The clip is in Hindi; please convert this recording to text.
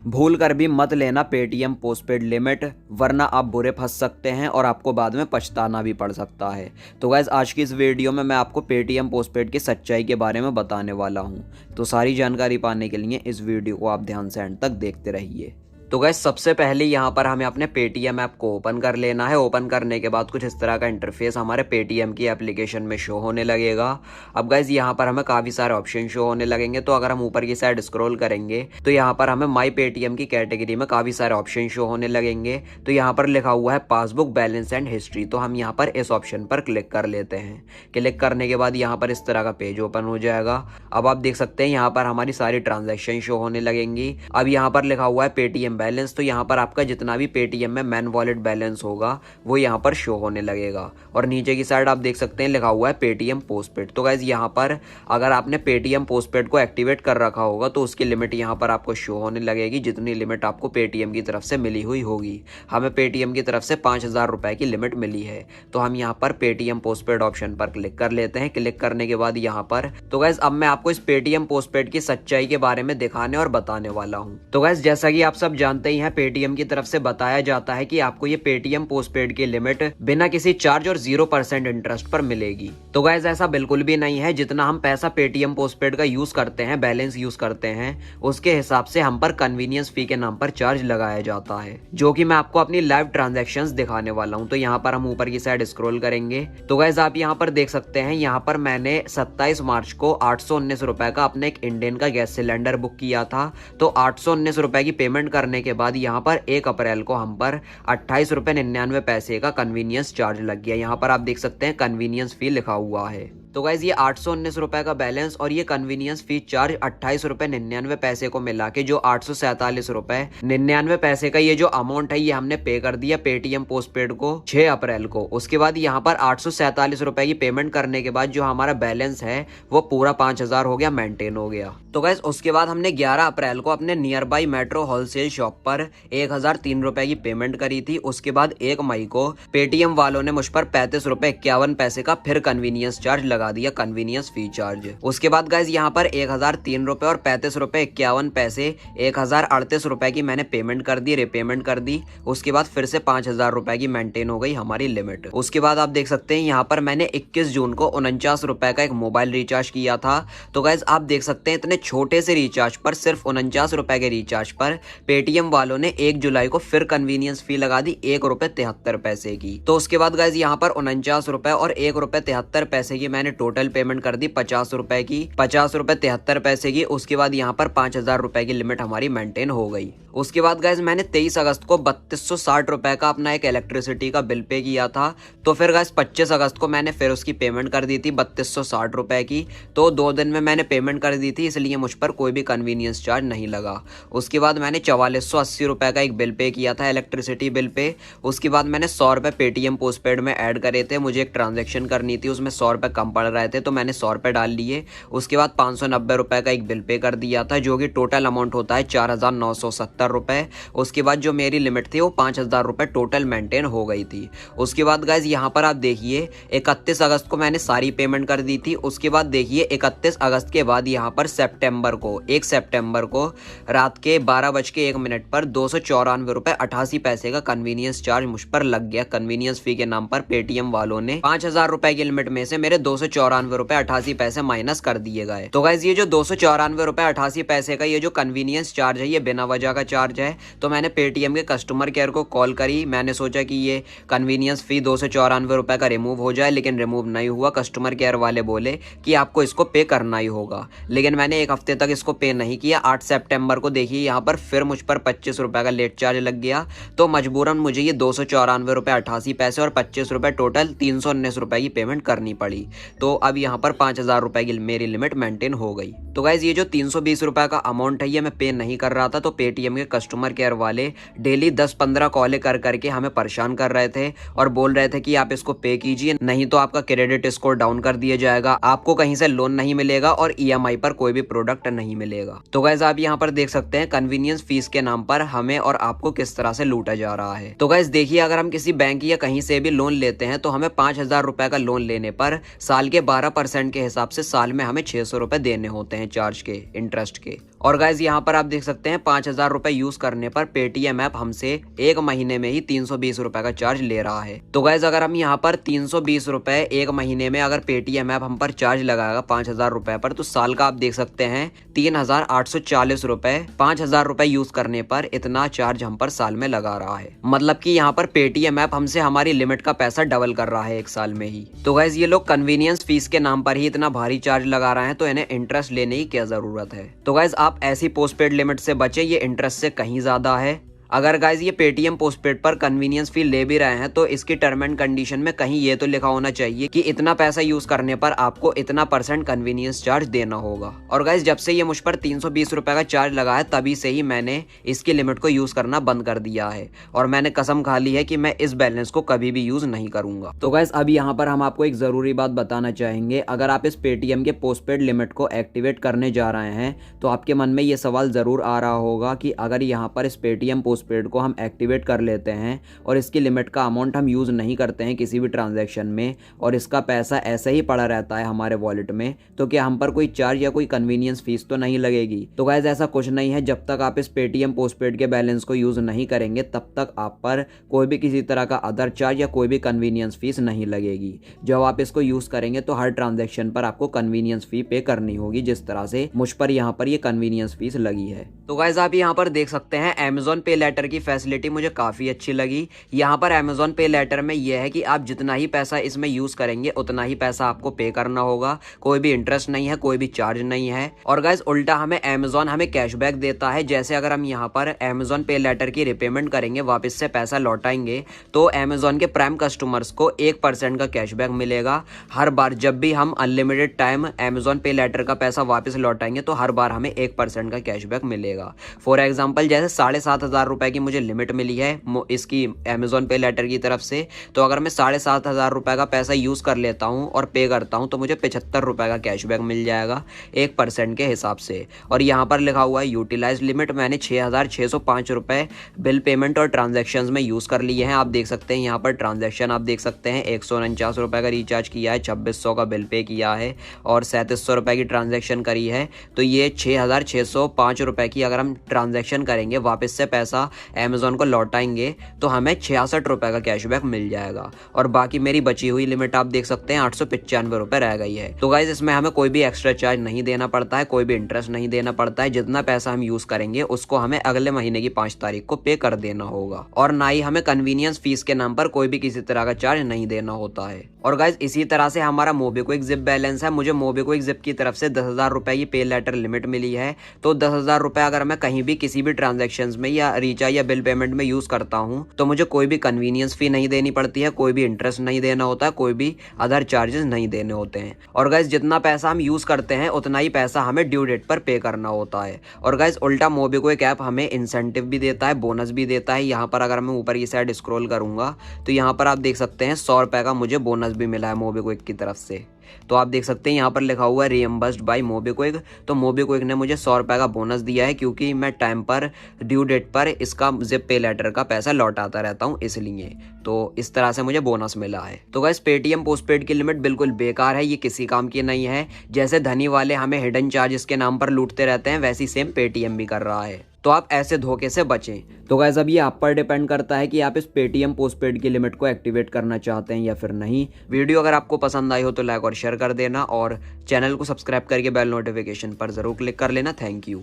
भूल कर भी मत लेना पेटीएम पोस्टपेड लिमिट, वरना आप बुरे फंस सकते हैं और आपको बाद में पछताना भी पड़ सकता है। तो गाइस आज की इस वीडियो में मैं आपको पेटीएम पोस्टपेड की सच्चाई के बारे में बताने वाला हूं। तो सारी जानकारी पाने के लिए इस वीडियो को आप ध्यान से एंड तक देखते रहिए। तो गाइस सबसे पहले यहाँ पर हमें अपने पेटीएम ऐप को ओपन कर लेना है। ओपन करने के बाद कुछ इस तरह का इंटरफेस हमारे पेटीएम की एप्लीकेशन में शो होने लगेगा। अब गाइस यहाँ पर हमें काफ़ी सारे ऑप्शन शो होने लगेंगे। तो अगर हम ऊपर की साइड स्क्रॉल करेंगे तो यहाँ पर हमें माई पेटीएम की कैटेगरी में काफ़ी सारे ऑप्शन शो होने लगेंगे। तो यहाँ पर लिखा हुआ है पासबुक बैलेंस एंड हिस्ट्री। तो हम यहाँ पर इस ऑप्शन पर क्लिक कर लेते हैं। क्लिक करने के बाद यहाँ पर इस तरह का पेज ओपन हो जाएगा। अब आप देख सकते हैं यहाँ पर हमारी सारी ट्रांजेक्शन शो होने लगेंगी। अब यहाँ पर लिखा हुआ है पेटीएम बैलेंस। तो यहाँ पर आपका जितना भी पेटीएम में मैन वॉलेट बैलेंस होगा वो यहाँ पर शो होने लगेगा। और नीचे की साइड आप देख सकते हैं लिखा हुआ है पेटीएम पोस्टपेड। तो गाइज यहाँ पर अगर आपने पेटीएम पोस्टपेड को एक्टिवेट कर रखा होगा तो उसकी लिमिट यहाँ पर आपको शो होने लगेगी, जितनी लिमिट आपको पेटीएम की तरफ से मिली हुई होगी। हमें पेटीएम की तरफ से 5,000 रुपए की लिमिट मिली है। तो हम यहाँ पर पेटीएम पोस्टपेड ऑप्शन पर क्लिक कर लेते हैं। क्लिक करने के बाद यहाँ पर तो गाइज अब मैं आपको इस पेटीएम पोस्टपेड की सच्चाई के बारे में दिखाने और बताने वाला हूँ। तो गाइज जैसा कि आप सब जानते ही हैं, पेटीएम की तरफ से बताया जाता है कि आपको ये पेटीएम पोस्टपेड की लिमिट बिना किसी चार्ज और 0% इंटरेस्ट पर मिलेगी। तो गाइस ऐसा बिल्कुल भी नहीं है। जितना हम पैसा पेटीएम पोस्टपेड का यूज करते हैं, बैलेंस यूज करते हैं, उसके हिसाब से हम पर कन्वीनियंस फी के नाम पर चार्ज लगाया जाता है, जो कि मैं आपको अपनी लाइव ट्रांजेक्शंस दिखाने वाला हूं। तो यहाँ पर हम ऊपर की साइड स्क्रॉल करेंगे तो गाइस आप यहाँ पर देख सकते हैं, यहाँ पर मैंने 27 मार्च को 819 रुपए का अपने एक इंडियन का गैस सिलेंडर बुक किया था। तो 819 रुपए की पेमेंट करने के बाद यहाँ पर 1 अप्रैल को हम पर 28 रुपए 99 पैसे का कन्वीनियंस चार्ज लग गया। यहाँ पर आप देख सकते हैं कन्वीनियंस फी लिखा हुआ है। तो गाइज ये 819 रुपए का बैलेंस और ये कन्वीनियंस फी चार्ज 28 रुपए 99 पैसे को मिला के जो 847 रुपए 99 पैसे का ये जो अमाउंट है, ये हमने पे कर दिया पेटीएम पोस्टपेड को 6 अप्रैल को। उसके बाद यहाँ पर 847 रुपए की पेमेंट करने के बाद जो हमारा बैलेंस है वो पूरा 5,000 हो गया, मेंटेन हो गया। तो गाइज उसके बाद हमने 11 अप्रैल को अपने near by metro wholesale shop पर 1,003 रुपए की पेमेंट करी थी। उसके बाद 1 मई को पेटीएम वालों ने मुझ पर 35 रुपए 51 पैसे का फिर कन्वीनियंस चार्ज लगा दिया, कन्वीनियंस फी चार्ज। उसके बाद गाइज यहाँ पर 1,003 रुपए और 35 रुपए 51 पैसे 1,038 रुपए की मैंने पेमेंट कर दी, रिपेमेंट कर दी। उसके बाद फिर से 5,000 रुपए की मेंटेन हो गई हमारी लिमिट। उसके बाद आप देख सकते हैं यहाँ पर मैंने 21 जून को 49 रुपए का एक मोबाइल रिचार्ज किया था। तो गाइज आप देख सकते हैं इतने छोटे से रिचार्ज पर, सिर्फ 49 रुपए के रिचार्ज पर पेटीएम वालों ने 1 जुलाई को फिर कन्वीनियंस फी लगा दी 1 रुपए 73 पैसे की। तो उसके बाद गाइज यहाँ पर 49 रुपए और 1 रुपए 73 पैसे की मैंने टोटल पेमेंट कर दी 50 रुपए की, 50 रुपए 73 पैसे की। उसके बाद यहाँ पर 5,000 रुपए की लिमिट हमारी मेंटेन हो गई। उसके बाद गाइज मैंने 23 अगस्त को 3260 रुपए का अपना एक इलेक्ट्रिसिटी का बिल पे किया था। तो फिर गाइज 25 अगस्त को मैंने फिर उसकी पेमेंट कर दी थी 3260 रुपए की। तो 2 दिन में मैंने पेमेंट कर दी थी, इसलिए मुझ पर कोई भी कन्वीनियंस चार्ज नहीं लगा। उसके बाद मैंने 4480 रुपए का एक बिल पे किया था इलेक्ट्रिसिटी बिल पे। उसके बाद मैंने 100 रुपए पेटीएम पोस्टपेड में ऐड करे थे, मुझे एक ट्रांजेक्शन करनी थी, उसमें 100 रुपए कम पड़ रहे थे तो मैंने 100 रुपए डाल लिए। उसके बाद 590 रुपए का एक बिल पे कर दिया था, जो कि टोटल अमाउंट होता है 4,970 रुपए। उसके बाद जो मेरी लिमिट थी वो 5,000 रुपए टोटल मेंटेन हो गई थी। उसके बाद गाइज यहाँ पर आप देखिए 31 अगस्त को मैंने सारी पेमेंट कर दी थी। उसके बाद देखिए 31 अगस्त के बाद यहाँ पर सितंबर को 1 सितंबर को रात के 12:01 पर 294 रुपए 88 पैसे का कन्वीनियंस चार्ज मुझ पर लग गया। कन्वीनियंस फी के नाम पर पेटीएम वालों ने 5,000 रुपए की लिमिट में से मेरे 294 रुपए 88 पैसे माइनस कर दिए गए। तो गाइज ये जो 294 रुपए 88 पैसे का ये जो कन्वीनियंस चार्ज है, ये बिना वजह का चार्ज है। तो मैंने पेटीएम के कस्टमर केयर को कॉल करी, मैंने सोचा कि ये कन्वीनियंस फी 294 रुपए का रिमूव हो जाए, लेकिन रिमूव नहीं हुआ। कस्टमर केयर वाले बोले कि आपको इसको पे करना ही होगा, लेकिन मैंने 1 हफ्ते तक इसको पे नहीं किया। 8 सितंबर को देखिए यहाँ पर फिर मुझ पर 25 रुपए का लेट चार्ज लग गया। तो मजबूरन मुझे ये 294 रुपए 88 पैसे और 25 रुपए टोटल 319 रुपए की पेमेंट करनी पड़ी। तो अब यहाँ पर 5,000 रुपए की मेरी लिमिट मेंटेन हो गई। तो गाइज ये जो 320 रुपए का अमाउंट है, ये मैं पे नहीं कर रहा था। तो पेटीएम के कस्टमर केयर वाले डेली 10-15 कॉलें कर करके हमें परेशान कर रहे थे और बोल रहे थे कि आप इसको पे कीजिए, नहीं तो आपका क्रेडिट स्कोर डाउन कर दिया जाएगा, आपको कहीं से लोन नहीं मिलेगा और ईएमआई पर कोई भी प्रोडक्ट नहीं मिलेगा। तो गाइज आप यहाँ पर देख सकते हैं कन्वीनियंस फीस के नाम पर हमें और आपको किस तरह से लूटा जा रहा है। तो गाइज देखिए, अगर हम किसी बैंक या कहीं से भी लोन लेते हैं तो हमें 5,000 रुपए का लोन लेने पर साल के 12% के हिसाब से साल में हमें 600 रुपए देने होते हैं चार्ज के, इंटरेस्ट के। और गाइज यहाँ पर आप देख सकते हैं 5,000 रुपए यूज करने पर पेटीएम ऐप हमसे 1 महीने में ही 320 रुपए का चार्ज ले रहा है। तो गाइज अगर हम यहाँ पर 320 रुपए 1 महीने में अगर पेटीएम ऐप हम पर चार्ज लगाएगा 5,000 रुपए पर, तो साल का आप देख सकते हैं 3,840 रुपए 5,000 रुपए यूज करने पर इतना चार्ज हम पर साल में लगा रहा है। मतलब कि यहाँ पर पेटीएम ऐप हमसे हमारी लिमिट का पैसा डबल कर रहा है 1 साल में ही। तो गाइज ये लोग कन्वीनियंस फीस के नाम पर ही इतना भारी चार्ज लगा रहे हैं, तो इन्हें इंटरेस्ट लेने की क्या जरूरत है। तो गाइज आप ऐसी पोस्टपेड लिमिट से बचे, ये इंटरेस्ट से कहीं ज्यादा है। अगर गाइज ये पेटीएम पोस्टपेड पर कन्वीनियंस फी ले भी रहे हैं तो इसकी टर्म एंड कंडीशन में कहीं ये तो लिखा होना चाहिए कि इतना पैसा यूज करने पर आपको इतना % कन्वीनियंस चार्ज देना होगा। और गाइज जब से ये मुझ पर 320 रुपए का चार्ज लगा है तभी से ही मैंने इसकी लिमिट को यूज करना बंद कर दिया है और मैंने कसम खा ली है कि मैं इस बैलेंस को कभी भी यूज नहीं करूंगा। तो गाइज अब यहाँ पर हम आपको एक जरूरी बात बताना चाहेंगे, अगर आप इस पेटीएम के पोस्टपेड लिमिट को एक्टिवेट करने जा रहे हैं तो आपके मन में ये सवाल जरूर आ रहा होगा कि अगर यहाँ पर इस पेटीएम पोस्टपेड को हम एक्टिवेट कर लेते हैं और इसकी लिमिट का अमाउंट हम यूज़ नहीं करते हैं किसी भी ट्रांजैक्शन में और इसका पैसा ऐसे ही पड़ा रहता है हमारे वॉलेट में, तो क्या हम पर कोई चार्ज या कोई कन्वीनियंस फीस तो नहीं लगेगी। तो गाइस ऐसा कुछ नहीं है, जब तक आप इस पेटीएम पोस्टपेड के बैलेंस को यूज़ नहीं करेंगे तब तक आप पर कोई भी किसी तरह का अदर चार्ज या कोई भी कन्वीनियंस फीस नहीं लगेगी। जब आप इसको यूज़ करेंगे तो हर ट्रांजेक्शन पर आपको कन्वीनियंस फी पे करनी होगी, जिस तरह से मुझ पर यहाँ पर ये कन्वीनियंस फीस लगी है। तो गाइस आप यहाँ पर देख सकते हैं अमेजॉन पे लेटर की फैसिलिटी मुझे काफ़ी अच्छी लगी। यहाँ पर अमेजॉन पे लेटर में यह है कि आप जितना ही पैसा इसमें यूज़ करेंगे उतना ही पैसा आपको पे करना होगा, कोई भी इंटरेस्ट नहीं है, कोई भी चार्ज नहीं है। और गाइस उल्टा हमें अमेजॉन हमें कैशबैक देता है। जैसे अगर हम यहाँ पर अमेजॉन पे लेटर की रिपेमेंट करेंगे, वापस से पैसा लौटाएंगे, तो अमेजॉन के प्राइम कस्टमर्स को 1% का कैशबैक मिलेगा। हर बार जब भी हम अनलिमिटेड टाइम अमेजॉन पे लेटर का पैसा वापस लौटाएंगे तो हर बार हमें 1% का कैशबैक मिलेगा। फॉर एग्जाम्पल जैसे 7,500 रुपए की मुझे लिमिट मिली है इसकी अमेजॉन पे लेटर की तरफ से, तो अगर मैं 7,500 रुपए का पैसा यूज कर लेता हूं और पे करता हूं तो मुझे 75 रुपए का कैशबैक मिल जाएगा 1% के हिसाब से। और यहां पर लिखा हुआ है यूटिलाइज लिमिट, मैंने 6,605 रुपए बिल पेमेंट और ट्रांजेक्शन में यूज कर लिए हैं। आप देख सकते हैं यहाँ पर ट्रांजेक्शन आप देख सकते हैं 149 रुपए का रिचार्ज किया है, 2600 का बिल पे किया है और 3700 रुपए की ट्रांजेक्शन करी है। तो ये 6,605 रुपए की अगर हम ट्रांजेक्शन करेंगे, वापस से पैसा अमेजॉन को लौटाएंगे तो हमें 66 रुपए का कैशबैक मिल जाएगा। और बाकी मेरी बची हुई लिमिट आप देख सकते हैं 895 रुपए रह गई है। तो गाइज इसमें हमें कोई भी एक्स्ट्रा चार्ज नहीं देना पड़ता है, कोई भी इंटरेस्ट नहीं देना पड़ता है। जितना पैसा हम यूज करेंगे उसको हमें अगले महीने की 5 तारीख को पे कर देना होगा और ना ही हमें कन्वीनियंस फीस के नाम पर कोई भी किसी तरह का चार्ज नहीं देना होता है। और गाइज इसी तरह से हमारा मोबीक्विक जिप बैलेंस है। मुझे मोबीक्विक जिप की तरफ से 10,000 रुपए की पे लेटर लिमिट मिली है। तो 10,000 रुपए अगर मैं कहीं भी किसी भी ट्रांजेक्शन में या रिचार्ज या बिल पेमेंट में यूज करता हूं तो मुझे कोई भी कन्वीनियंस फी नहीं देनी पड़ती है, कोई भी इंटरेस्ट नहीं देना होता है, कोई भी अदर चार्जेस नहीं देने होते हैं। और गाइज जितना पैसा हम यूज करते हैं उतना ही पैसा हमें ड्यू डेट पर पे करना होता है। और गाइज उल्टा मोबीक्विक ऐप हमें इंसेंटिव भी देता है, बोनस भी देता है। यहाँ पर अगर मैं ऊपर की साइड स्क्रॉल करूंगा तो यहाँ पर आप देख सकते हैं 100 रुपए का मुझे बोनस भी मिला है मोबीक्विक की तरफ से। तो आप देख सकते हैं यहाँ पर लिखा हुआ है रिएम्बर्स्ड बाय मोबीक्विक। तो मोबीक्विक ने मुझे 100 रुपए का बोनस दिया है क्योंकि मैं टाइम पर ड्यू डेट पर इसका जिप पे लेटर का पैसा लौटाता रहता हूँ, इसलिए तो इस तरह से मुझे बोनस मिला है। तो गाइस पेटीएम पोस्टपेड की लिमिट बिल्कुल बेकार है, ये किसी काम की नहीं है। जैसे धनी वाले हमें हिडन चार्जेस के नाम पर लूटते रहते हैं, वैसी सेम पेटीएम भी कर रहा है। तो आप ऐसे धोखे से बचें। तो गाइस अब ये आप पर डिपेंड करता है कि आप इस पेटीएम पोस्टपेड की लिमिट को एक्टिवेट करना चाहते हैं या फिर नहीं। वीडियो अगर आपको पसंद आई हो तो लाइक और शेयर कर देना और चैनल को सब्सक्राइब करके बेल नोटिफिकेशन पर जरूर क्लिक कर लेना। Thank you.